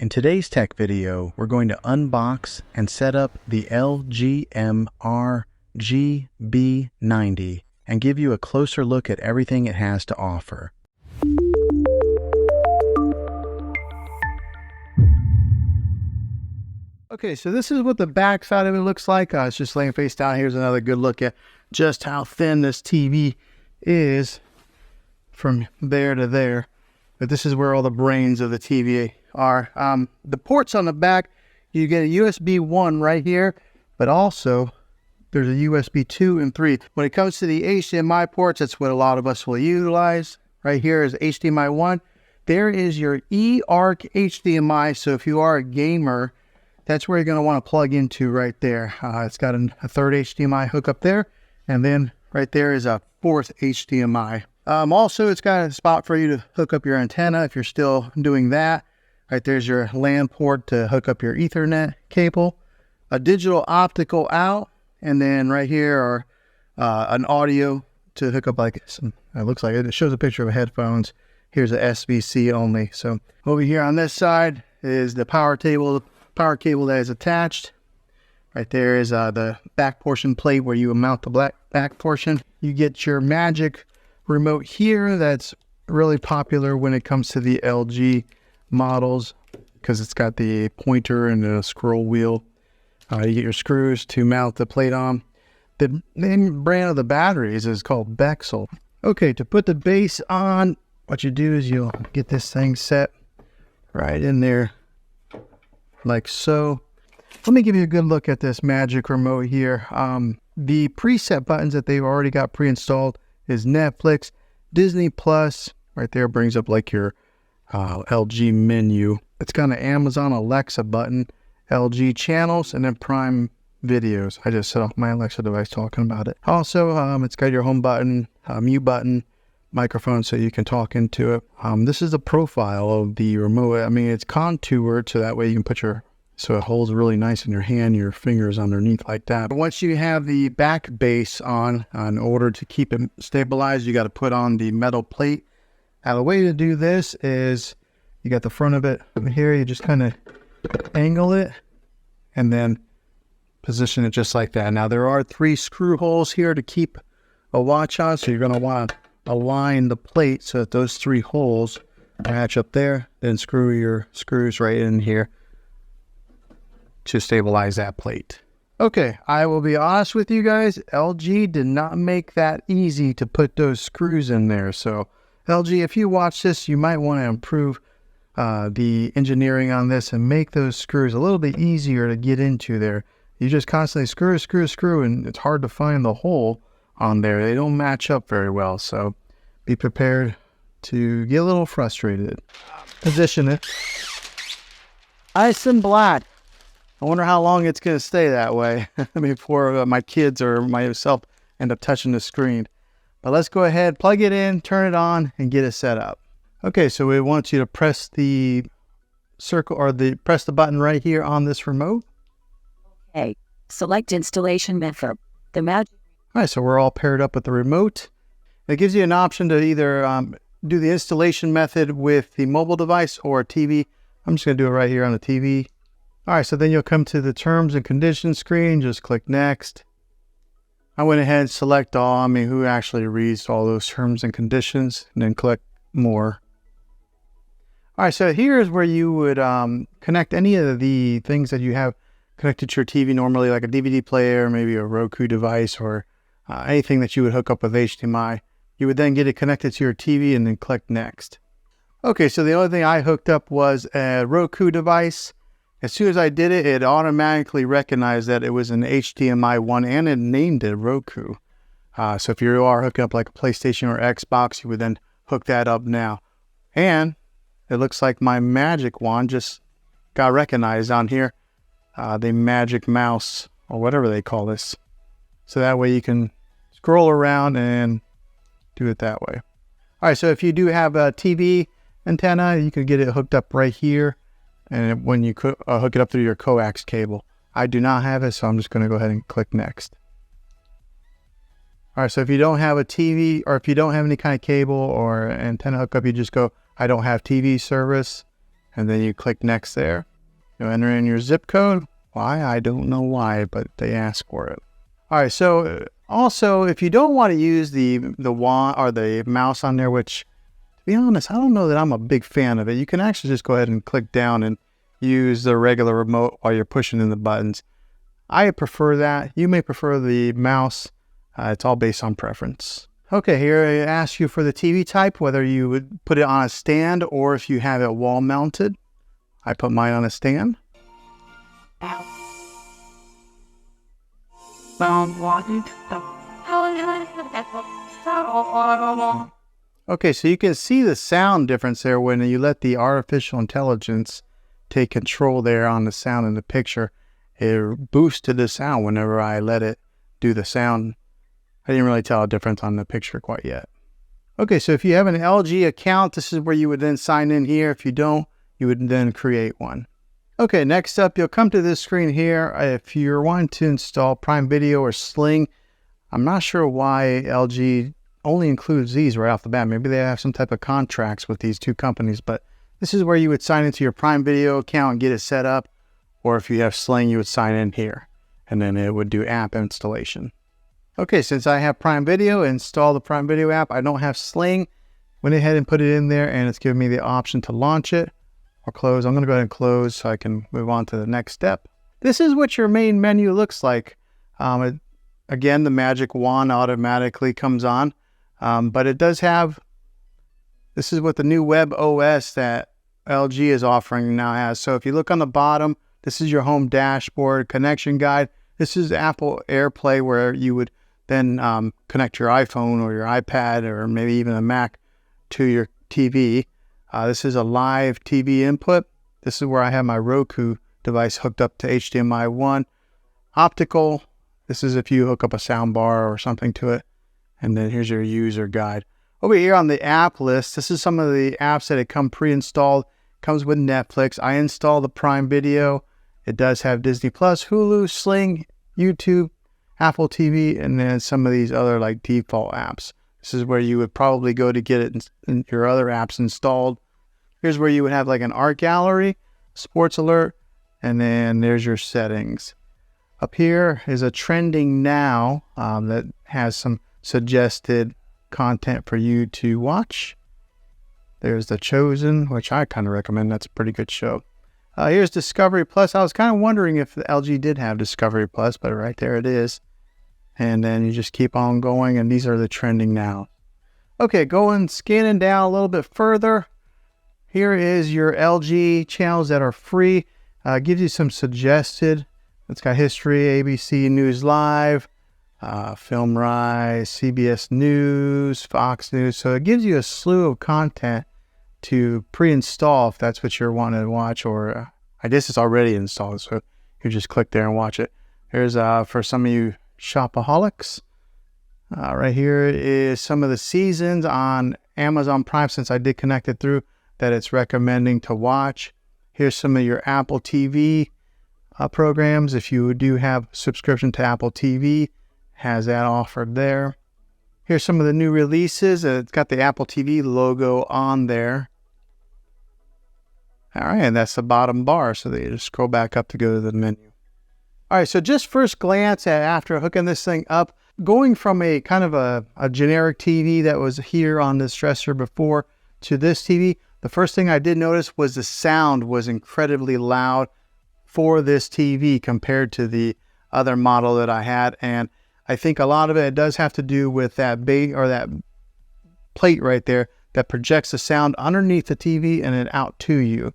In today's tech video, we're going to unbox and set up the LG MRGB90 and give you a closer look at everything it has to offer. Okay, so this is what the back side of it looks like. It's just laying face down. Here's another good look at just how thin this TV is from there to there. But this is where all the brains of the TV are. The ports on the back, you get a USB 1 right here, but also there's a USB 2 and 3. When it comes to the HDMI ports, that's what a lot of us will utilize. Right here is HDMI 1. There is your eARC HDMI. So if you are a gamer, that's where you're going to want to plug into right there. It's got a third HDMI hookup there, and then right there is a fourth HDMI. Also, it's got a spot for you to hook up your antenna if you're still doing that. Right there's your LAN port to hook up your Ethernet cable, a digital optical out, and then right here are an audio to hook up like some. It looks like it shows a picture of headphones. Here's a SBC only. So over here on this side is the power cable that is attached. Right there is the back portion plate where you mount the back portion. You get your Magic remote here. That's really popular when it comes to the LG models because it's got the pointer and the scroll wheel. You get your screws to mount the plate on. The name brand of the batteries is called Bexel. Okay, to put the base on, what you do is you'll get this thing set right in there like so. Let me give you a good look at this Magic remote here. The preset buttons that they've already got pre-installed is Netflix, Disney Plus. Right there brings up like your LG menu. It's got an Amazon Alexa button, LG channels, and then Prime videos. I just set off my Alexa device talking about it. Also, it's got your home button, mute button, microphone so you can talk into it. This is the profile of the remote. I mean, it's contoured so that way you can put so it holds really nice in your hand, your fingers underneath like that. But once you have the back base on, in order to keep it stabilized, you got to put on the metal plate. Now the way to do this is you got the front of it here, you just kind of angle it and then position it just like that. Now there are 3 screw holes here to keep a watch on, so you're going to want to align the plate so that those 3 holes match up there, then screw your screws right in here to stabilize that plate. Okay, I will be honest with you guys, LG did not make that easy to put those screws in there. So LG, if you watch this, you might want to improve the engineering on this and make those screws a little bit easier to get into there. You just constantly screw, and it's hard to find the hole on there. They don't match up very well, so be prepared to get a little frustrated. Position it. Ice and black. I wonder how long it's going to stay that way before my kids or myself end up touching the screen. But let's go ahead, plug it in, turn it on, and get it set up. Okay, so we want you to press the circle or press the button right here on this remote. Okay, select installation method. The Magic. All right, so we're all paired up with the remote. It gives you an option to either do the installation method with the mobile device or a TV. I'm just going to do it right here on the TV. All right, so then you'll come to the terms and conditions screen. Just click next. I went ahead and select all. I mean, who actually reads all those terms and conditions? And then click more. All right, so here's where you would connect any of the things that you have connected to your TV normally, like a DVD player, maybe a Roku device, or anything that you would hook up with HDMI. You would then get it connected to your TV and then click next. Okay, so the only thing I hooked up was a Roku device. As soon as I did it, it automatically recognized that it was an HDMI 1 and it named it Roku. So if you are hooking up like a PlayStation or Xbox, you would then hook that up now. And it looks like my Magic Wand just got recognized on here. The Magic Mouse or whatever they call this. So that way you can scroll around and do it that way. All right, so if you do have a TV antenna, you can get it hooked up right here. And when you hook it up through your coax cable. I do not have it, so I'm just going to go ahead and click next. All right, so if you don't have a TV or if you don't have any kind of cable or antenna hookup, you just go, I don't have TV service, and then you click next there. You enter in your zip code. Why? I don't know why, but they ask for it. All right, so also, if you don't want to use the wand or the mouse on there, which, to be honest, I don't know that I'm a big fan of it. You can actually just go ahead and click down and use the regular remote while you're pushing in the buttons. I prefer that. You may prefer the mouse. It's all based on preference. Okay, here it asks you for the TV type, whether you would put it on a stand or if you have it wall mounted. I put mine on a stand. Okay, so you can see the sound difference there when you let the artificial intelligence take control there on the sound in the picture. It boosted the sound whenever I let it do the sound. I didn't really tell a difference on the picture quite yet. Okay, so if you have an LG account, this is where you would then sign in here. If you don't, you would then create one. Okay, next up, you'll come to this screen here. If you're wanting to install Prime Video or Sling, I'm not sure why LG only includes these right off the bat. Maybe they have some type of contracts with these two companies, but this is where you would sign into your Prime Video account and get it set up. Or if you have Sling, you would sign in here, and then it would do app installation. Okay, since I have Prime Video, install the Prime Video app. I don't have Sling. Went ahead and put it in there, and it's giving me the option to launch it or close. I'm going to go ahead and close so I can move on to the next step. This is what your main menu looks like. Again, the magic wand automatically comes on, but it does have, this is what the new web OS that LG is offering now has. So if you look on the bottom, this is your home dashboard, connection guide. This is Apple AirPlay, where you would then connect your iPhone or your iPad or maybe even a Mac to your TV. This is a live TV input. This is where I have my Roku device hooked up to HDMI 1. Optical, this is if you hook up a sound bar or something to it. And then here's your user guide. Over here on the app list, this is some of the apps that come pre-installed. Comes with Netflix. I installed the Prime Video. It does have Disney Plus, Hulu, Sling, YouTube, Apple TV, and then some of these other like default apps. This is where you would probably go to get it in your other apps installed. Here's where you would have like an art gallery, sports alert, and then there's your settings. Up here is a trending now that has some suggested content for you to watch. There's The Chosen, which I kind of recommend. That's a pretty good show. Here's Discovery Plus. I was kind of wondering if the LG did have Discovery Plus, but right there it is. And then you just keep on going, and these are the trending now. Okay, going scanning down a little bit further. Here is your LG channels that are free. Gives you some suggested. It's got history, ABC News Live, Film Rise, CBS News, Fox News. So it gives you a slew of content to pre-install if that's what you're wanting to watch, or I guess it's already installed, so you just click there and watch it. Here's for some of you shopaholics. Right here is some of the seasons on Amazon Prime, since I did connect it through, that it's recommending to watch. Here's some of your Apple TV programs. If you do have subscription to Apple TV, has that offered there. Here's some of the new releases. It's got the Apple TV logo on there. All right, and that's the bottom bar, so they just scroll back up to go to the menu. All right, so just first glance at after hooking this thing up, going from a kind of a generic TV that was here on this dresser before to this TV, the first thing I did notice was the sound was incredibly loud for this TV compared to the other model that I had. And I think a lot of it does have to do with that that plate right there that projects the sound underneath the TV and then out to you.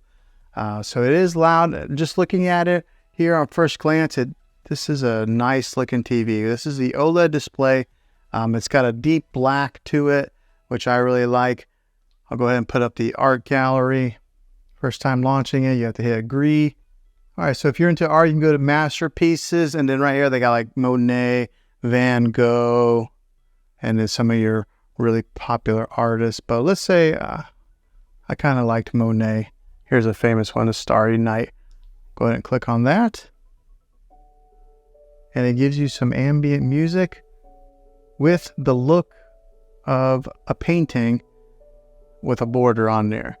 So it is loud. Just looking at it here on first glance, this is a nice looking TV. This is the OLED display. It's got a deep black to it, which I really like. I'll go ahead and put up the art gallery. First time launching it, you have to hit agree. All right, so if you're into art, you can go to masterpieces, and then right here they got like Monet, Van Gogh, and then some of your really popular artists. But let's say I kind of liked Monet. Here's a famous one, A Starry Night. Go ahead and click on that. And it gives you some ambient music with the look of a painting with a border on there.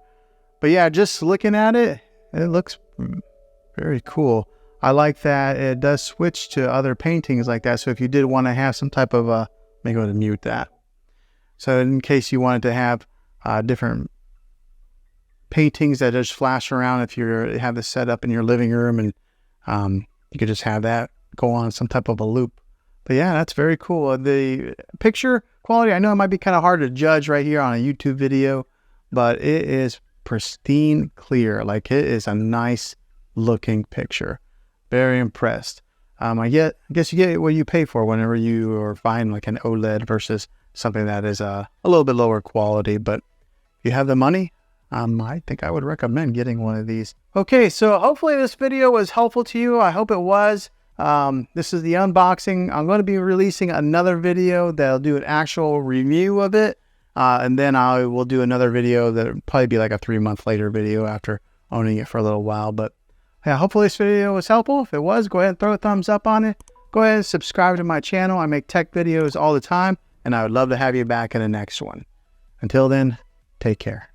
But yeah, just looking at it, it looks very cool. I like that it does switch to other paintings like that. So if you did want to have some type of let me go ahead and mute that. So in case you wanted to have different paintings that just flash around, if you have this set up in your living room, and you could just have that go on some type of a loop. But yeah, that's very cool. The picture quality, I know it might be kind of hard to judge right here on a YouTube video, but it is pristine clear. Like, it is a nice looking picture. Very impressed. I guess you get what you pay for whenever you are buying like an OLED versus something that is a little bit lower quality. But if you have the money, I think I would recommend getting one of these. Okay, so hopefully this video was helpful to you. I hope it was. This is the unboxing. I'm going to be releasing another video that'll do an actual review of it. And then I will do another video that'll probably be like a 3-month later video after owning it for a little while. But yeah, hopefully this video was helpful. If it was, go ahead and throw a thumbs up on it. Go ahead and subscribe to my channel. I make tech videos all the time, and I would love to have you back in the next one. Until then, take care.